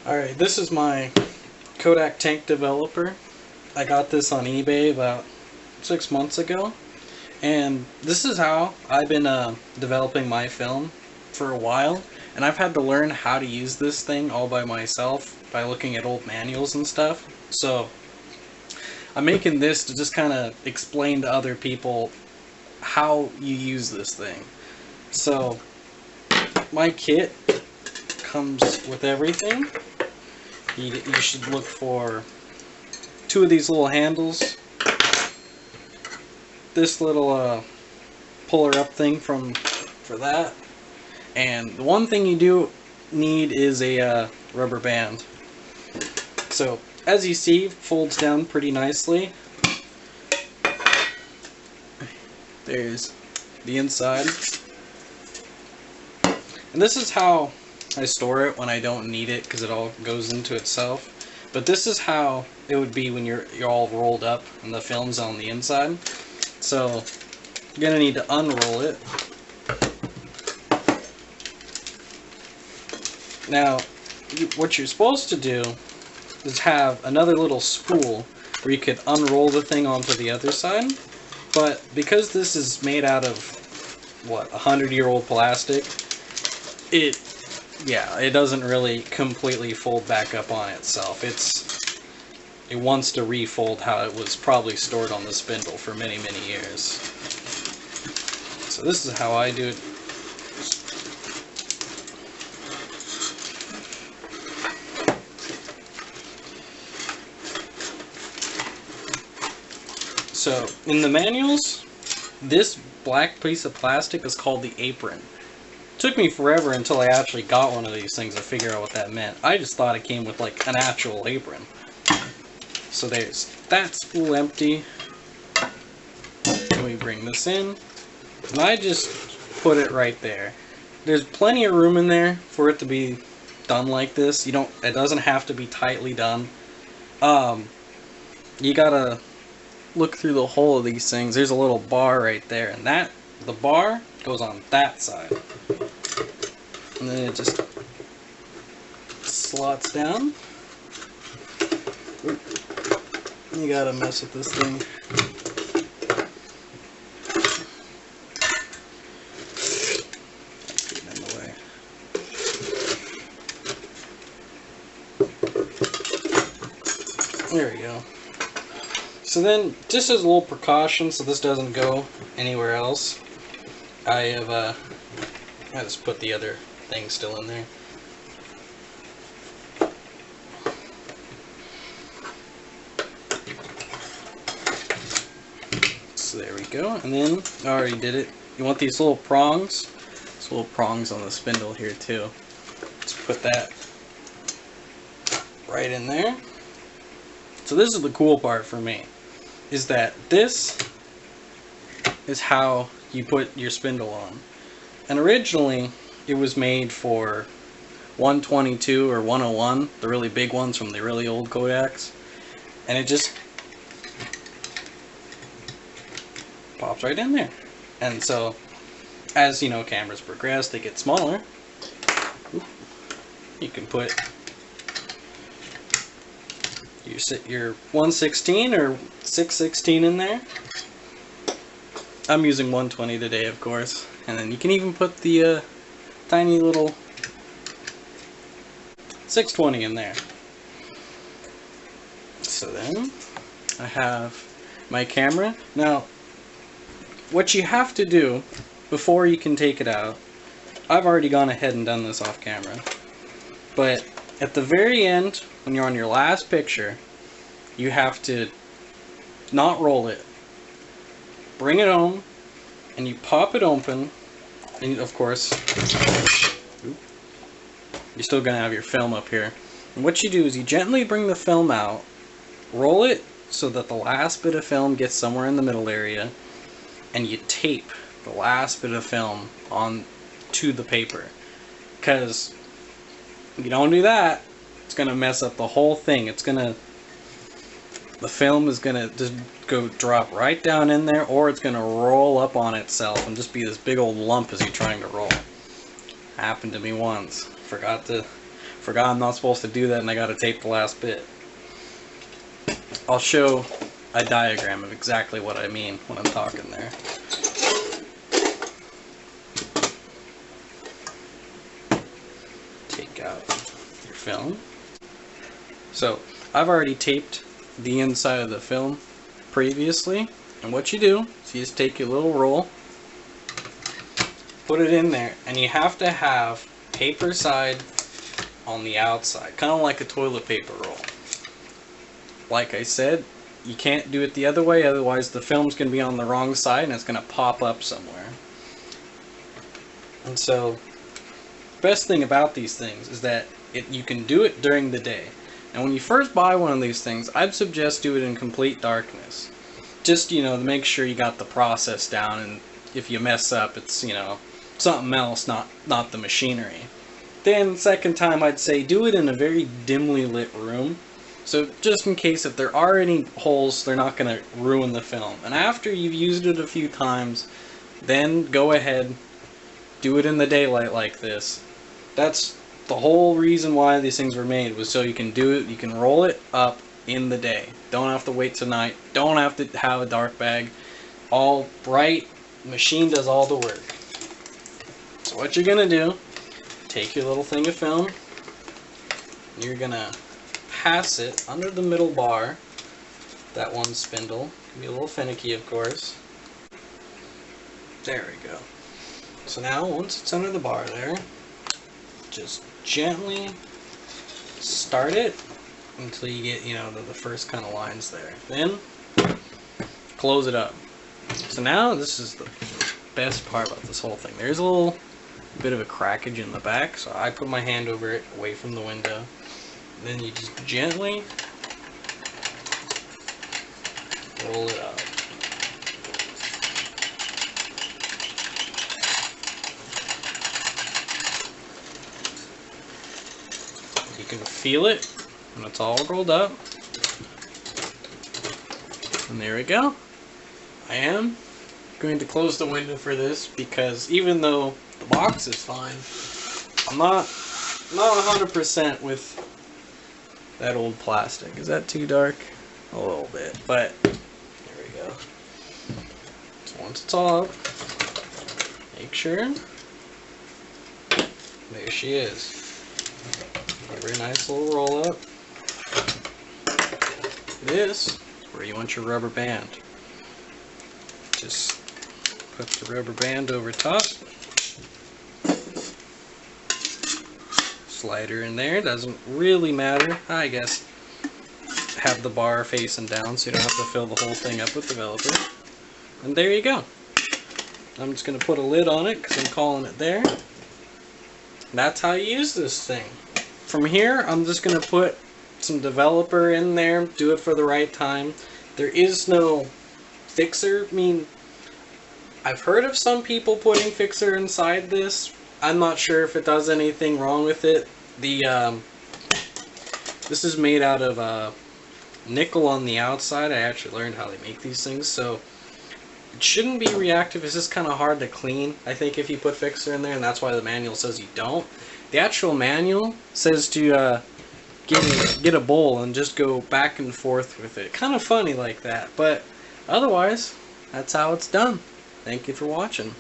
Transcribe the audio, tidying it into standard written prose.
Alright, this is my Kodak Tank Developer. I got this on eBay about 6 months ago, and this is how I've been developing my film for a while, and I've had to learn how to use this thing all by myself by looking at old manuals and stuff. So I'm making this to just kind of explain to other people how you use this thing. So my kit comes with everything. You should look for 2 of these little handles, this little puller up thing for that, and the one thing you do need is a rubber band. So as you see, folds down pretty nicely. There's the inside, and this is how I store it when I don't need it, because it all goes into itself. But this is how it would be when you're all rolled up and the film's on the inside. So you're gonna need to unroll it. Now, what you're supposed to do is have another little spool where you could unroll the thing onto the other side. But because this is made out of, what, 100-year-old plastic, it doesn't really completely fold back up on itself. It wants to refold how it was probably stored on the spindle for many, many years. So this is how I do it. So in the manuals, this black piece of plastic is called the apron. Took me forever until I actually got one of these things to figure out what that meant. I just thought it came with like an actual apron. So there's that spool empty. Then we bring this in, and I just put it right there. There's plenty of room in there for it to be done like this. It doesn't have to be tightly done. You gotta look through the hole of these things. There's a little bar right there, and the bar goes on that side. And then it just slots down. You gotta mess with this thing. Get it in the way. There we go. So then, just as a little precaution, so this doesn't go anywhere else, I just put the other thing still in there. So there we go, and then I already did it. You want these little prongs? These little prongs on the spindle here too. Just put that right in there. So this is the cool part for me, is that this is how you put your spindle on. And originally it was made for 122 or 101, the really big ones from the really old Kodaks, and it just pops right in there. And so as you know, cameras progress, they get smaller. You can put your 116 or 616 in there. I'm using 120 today, of course. And then you can even put the tiny little 620 in there. So then I have my camera. Now, what you have to do before you can take it out, I've already gone ahead and done this off camera, but at the very end, when you're on your last picture, you have to not roll it. Bring it home, and you pop it open, and of course, you're still going to have your film up here. And what you do is you gently bring the film out, roll it so that the last bit of film gets somewhere in the middle area, and you tape the last bit of film on to the paper. Because if you don't do that, it's going to mess up the whole thing. The film is going to just drop right down in there, or it's going to roll up on itself and just be this big old lump as you're trying to roll. Happened to me once. Forgot Forgot I'm not supposed to do that, and I gotta tape the last bit. I'll show a diagram of exactly what I mean when I'm talking there. Take out your film. So, I've already taped the inside of the film previously, and what you do is you just take your little roll, put it in there, and you have to have paper side on the outside, kind of like a toilet paper roll. Like I said, you can't do it the other way, otherwise the film's going to be on the wrong side and it's going to pop up somewhere. And so, the best thing about these things is that you can do it during the day. And when you first buy one of these things, I'd suggest do it in complete darkness. Just, you know, to make sure you got the process down, and if you mess up, it's, you know, something else, not the machinery. Then, second time, I'd say do it in a very dimly lit room. So just in case if there are any holes, they're not going to ruin the film. And after you've used it a few times, then go ahead, do it in the daylight like this. That's the whole reason why these things were made, was so you can do it, you can roll it up in the day. Don't have to wait till night, don't have to have a dark bag. All bright, machine does all the work. So what you're going to do, take your little thing of film, you're going to pass it under the middle bar, that one spindle. Can be a little finicky, of course. There we go. So now, once it's under the bar there, just gently start it until you get, you know, the first kind of lines there. Then, close it up. So now, this is the best part about this whole thing. There's a little bit of a crackage in the back, so I put my hand over it, away from the window. Then you just gently roll it up. You can feel it when it's all rolled up. And there we go. I am going to close the window for this because even though the box is fine, I'm not 100% with that old plastic. Is that too dark? A little bit, but there we go. So once it's all up, make sure. There she is. Give her a nice little roll up. This is where you want your rubber band. Just put the rubber band over top. Slider in there, doesn't really matter. I guess have the bar facing down so you don't have to fill the whole thing up with developer. And there you go. I'm just going to put a lid on it because I'm calling it there. That's how you use this thing. From here, I'm just going to put some developer in there, do it for the right time. There is no fixer. I mean, I've heard of some people putting fixer inside this. I'm not sure if it does anything wrong with it. This is made out of nickel on the outside. I actually learned how they make these things, so it shouldn't be reactive. It's just kind of hard to clean, I think, if you put fixer in there, and that's why the manual says you don't. The actual manual says to get a bowl and just go back and forth with it. Kind of funny like that, but otherwise, that's how it's done. Thank you for watching.